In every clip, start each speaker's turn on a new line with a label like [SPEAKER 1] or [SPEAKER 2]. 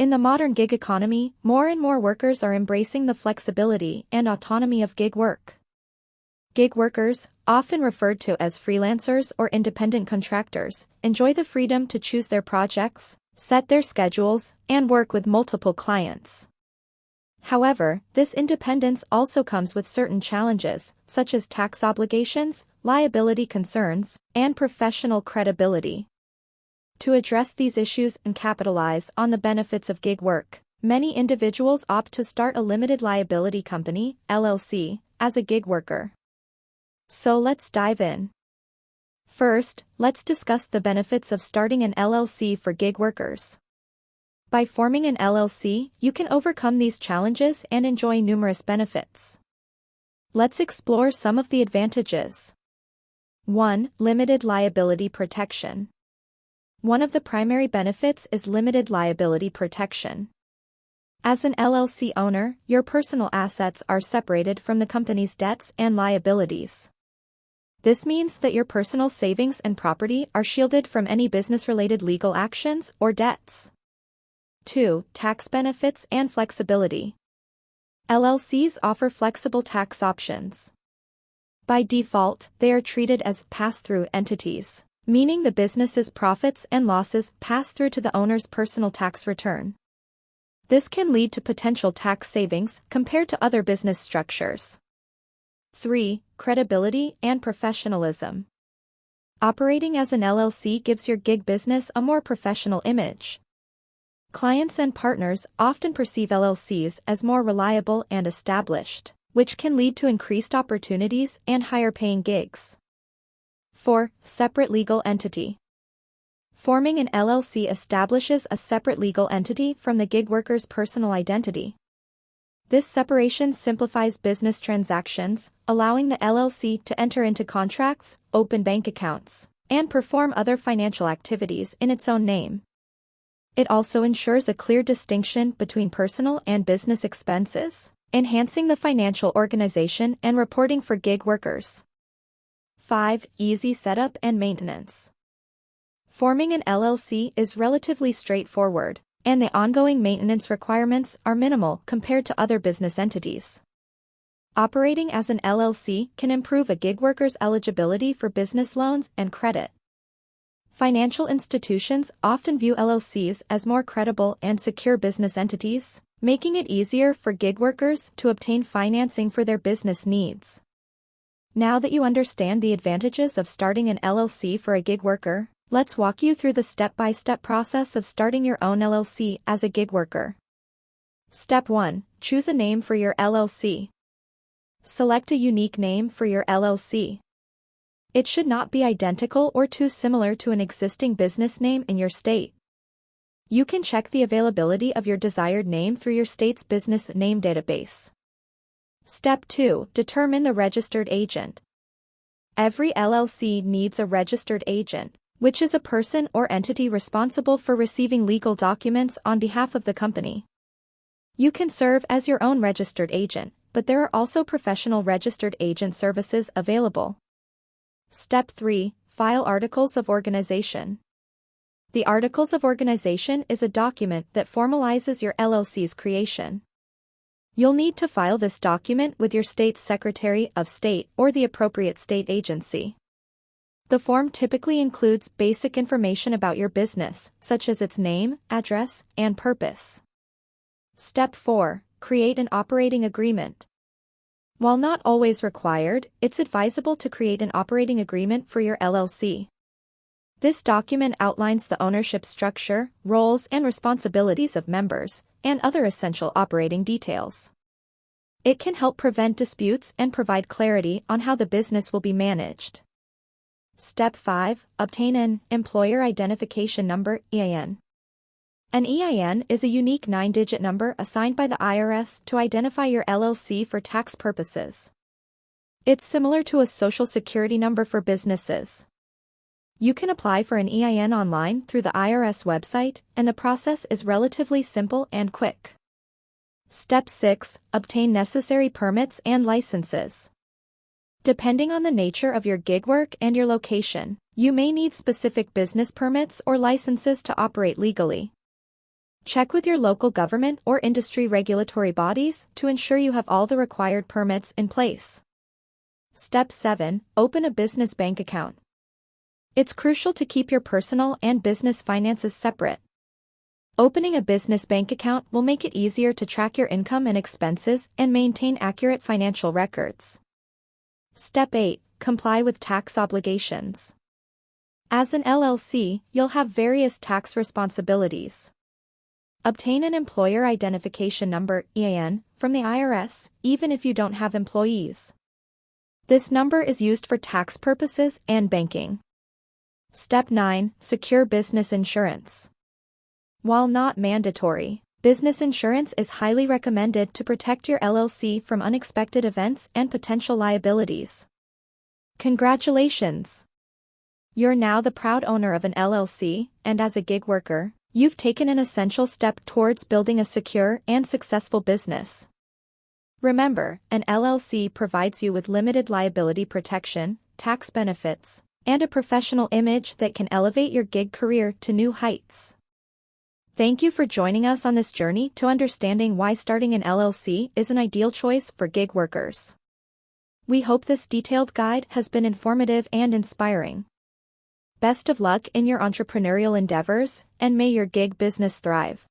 [SPEAKER 1] In the modern gig economy, more and more workers are embracing the flexibility and autonomy of gig work. Gig workers, often referred to as freelancers or independent contractors, enjoy the freedom to choose their projects, set their schedules, and work with multiple clients. However, this independence also comes with certain challenges, such as tax obligations, liability concerns, and professional credibility. To address these issues and capitalize on the benefits of gig work, many individuals opt to start a limited liability company, LLC, as a gig worker. So let's dive in. First, let's discuss the benefits of starting an LLC for gig workers. By forming an LLC, you can overcome these challenges and enjoy numerous benefits. Let's explore some of the advantages. 1. Limited liability protection. One of the primary benefits is limited liability protection. As an LLC owner, your personal assets are separated from the company's debts and liabilities. This means that your personal savings and property are shielded from any business-related legal actions or debts. 2. Tax benefits and flexibility. LLCs offer flexible tax options. By default, they are treated as pass-through entities, meaning the business's profits and losses pass through to the owner's personal tax return. This can lead to potential tax savings compared to other business structures. 3. Credibility and professionalism. Operating as an LLC gives your gig business a more professional image. Clients and partners often perceive LLCs as more reliable and established, which can lead to increased opportunities and higher-paying gigs. 4. Separate legal entity. Forming an LLC establishes a separate legal entity from the gig worker's personal identity. This separation simplifies business transactions, allowing the LLC to enter into contracts, open bank accounts, and perform other financial activities in its own name. It also ensures a clear distinction between personal and business expenses, enhancing the financial organization and reporting for gig workers. 5. Easy setup and maintenance. Forming an LLC is relatively straightforward, and the ongoing maintenance requirements are minimal compared to other business entities. Operating as an LLC can improve a gig worker's eligibility for business loans and credit. Financial institutions often view LLCs as more credible and secure business entities, making it easier for gig workers to obtain financing for their business needs. Now that you understand the advantages of starting an LLC for a gig worker, let's walk you through the step-by-step process of starting your own LLC as a gig worker. Step 1. Choose a name for your LLC. Select a unique name for your LLC. It should not be identical or too similar to an existing business name in your state. You can check the availability of your desired name through your state's business name database. Step 2. Determine the registered agent. Every LLC needs a registered agent, which is a person or entity responsible for receiving legal documents on behalf of the company. You can serve as your own registered agent, but there are also professional registered agent services available. Step 3. File Articles of Organization. The Articles of Organization is a document that formalizes your LLC's creation. You'll need to file this document with your state's Secretary of State or the appropriate state agency. The form typically includes basic information about your business, such as its name, address, and purpose. Step 4. Create an operating agreement. While not always required, it's advisable to create an operating agreement for your LLC. This document outlines the ownership structure, roles and responsibilities of members, and other essential operating details. It can help prevent disputes and provide clarity on how the business will be managed. Step 5. Obtain an Employer Identification Number, EIN. An EIN is a unique 9-digit number assigned by the IRS to identify your LLC for tax purposes. It's similar to a Social Security number for businesses. You can apply for an EIN online through the IRS website, and the process is relatively simple and quick. Step 6. Obtain necessary permits and licenses. Depending on the nature of your gig work and your location, you may need specific business permits or licenses to operate legally. Check with your local government or industry regulatory bodies to ensure you have all the required permits in place. Step 7. Open a business bank account. It's crucial to keep your personal and business finances separate. Opening a business bank account will make it easier to track your income and expenses and maintain accurate financial records. Step 8. Comply with tax obligations. As an LLC, you'll have various tax responsibilities. Obtain an Employer Identification Number (EIN) from the IRS, even if you don't have employees. This number is used for tax purposes and banking. Step 9. Secure business insurance. While not mandatory, business insurance is highly recommended to protect your LLC from unexpected events and potential liabilities. Congratulations! You're now the proud owner of an LLC, and as a gig worker, you've taken an essential step towards building a secure and successful business. Remember, an LLC provides you with limited liability protection, tax benefits, and a professional image that can elevate your gig career to new heights. Thank you for joining us on this journey to understanding why starting an LLC is an ideal choice for gig workers. We hope this detailed guide has been informative and inspiring. Best of luck in your entrepreneurial endeavors, and may your gig business thrive.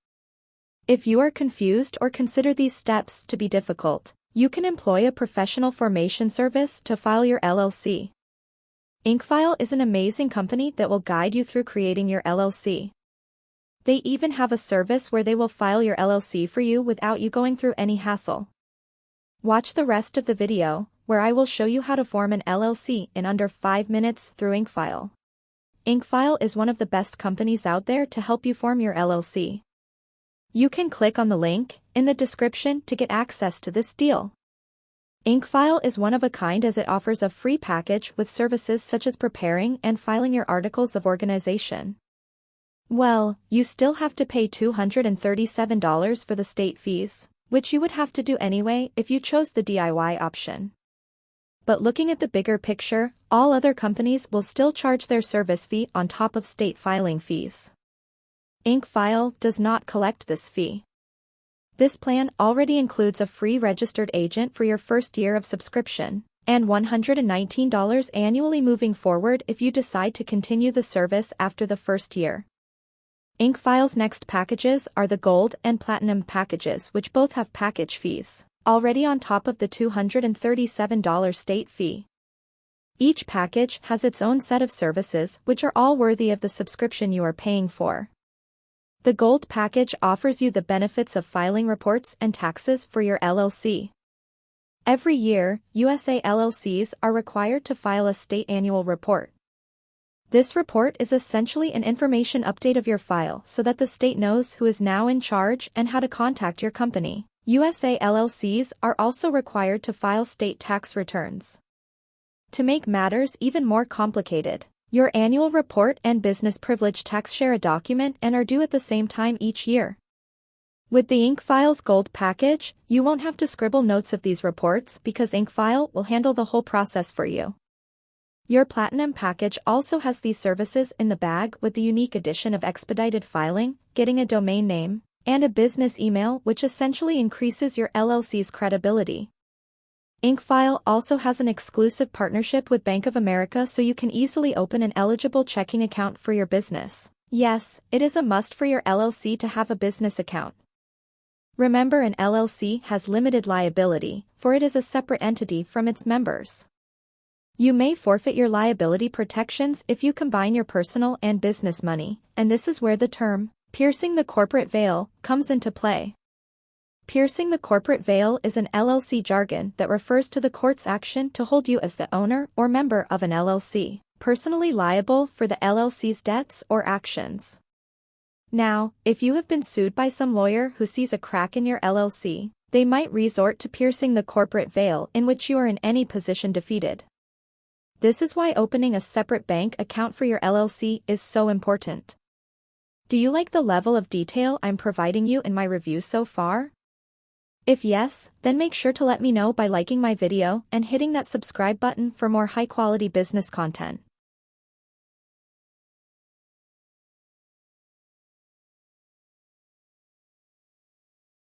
[SPEAKER 1] If you are confused or consider these steps to be difficult, you can employ a professional formation service to file your LLC. Inkfile is an amazing company that will guide you through creating your LLC. They even have a service where they will file your LLC for you without you going through any hassle. Watch the rest of the video, where I will show you how to form an LLC in under 5 minutes through Inkfile. Inkfile is one of the best companies out there to help you form your LLC. You can click on the link in the description to get access to this deal. Inkfile is one of a kind as it offers a free package with services such as preparing and filing your articles of organization. Well, you still have to pay $237 for the state fees, which you would have to do anyway if you chose the DIY option. But looking at the bigger picture, all other companies will still charge their service fee on top of state filing fees. Inkfile does not collect this fee. This plan already includes a free registered agent for your first year of subscription, and $119 annually moving forward if you decide to continue the service after the first year. Inkfile's next packages are the Gold and Platinum packages, which both have package fees, already on top of the $237 state fee. Each package has its own set of services which are all worthy of the subscription you are paying for. The Gold package offers you the benefits of filing reports and taxes for your LLC. Every year, USA LLCs are required to file a state annual report. This report is essentially an information update of your file so that the state knows who is now in charge and how to contact your company. USA LLCs are also required to file state tax returns. To make matters even more complicated, your annual report and business privilege tax share a document and are due at the same time each year. With the Inkfile's Gold package, you won't have to scribble notes of these reports because Inkfile will handle the whole process for you. Your Platinum package also has these services in the bag with the unique addition of expedited filing, getting a domain name, and a business email which essentially increases your LLC's credibility. Inkfile also has an exclusive partnership with Bank of America so you can easily open an eligible checking account for your business. Yes, it is a must for your LLC to have a business account. Remember, an LLC has limited liability, for it is a separate entity from its members. You may forfeit your liability protections if you combine your personal and business money, and this is where the term, piercing the corporate veil, comes into play. Piercing the corporate veil is an LLC jargon that refers to the court's action to hold you as the owner or member of an LLC, personally liable for the LLC's debts or actions. Now, if you have been sued by some lawyer who sees a crack in your LLC, they might resort to piercing the corporate veil in which you are in any position defeated. This is why opening a separate bank account for your LLC is so important. Do you like the level of detail I'm providing you in my review so far? If yes, then make sure to let me know by liking my video and hitting that subscribe button for more high-quality business content.